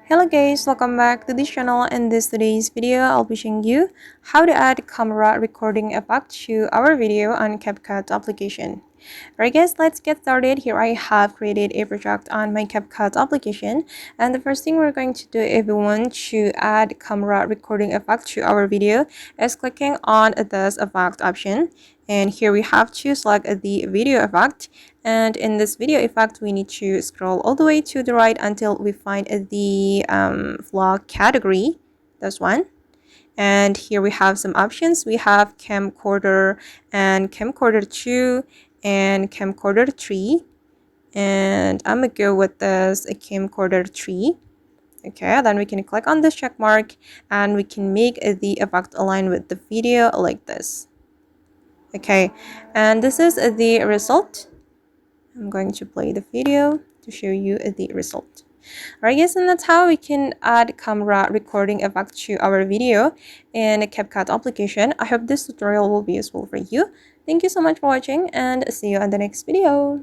Hello guys, welcome back to this channel. In today's video, I'll be showing you how to add camera recording effect to our video on CapCut application. Alright guys, let's get started. Here I have created a project on my CapCut application, and the first thing we're going to do if we want to add camera recording effect to our video is clicking on this effect option. And here we have to select the video effect, and in this video effect we need to scroll all the way to the right until we find the vlog category. That's one. And here we have some options. We have camcorder and camcorder 2 and camcorder 3, and I'm gonna go with this camcorder 3. Okay, then we can click on this check mark and we can make the effect align with the video like this. Okay, and this is the result. I'm going to play the video to show you the result. Alright guys, and that's how we can add camera recording effect to our video in a CapCut application. I hope this tutorial will be useful for you. Thank you so much for watching, and see you on the next video.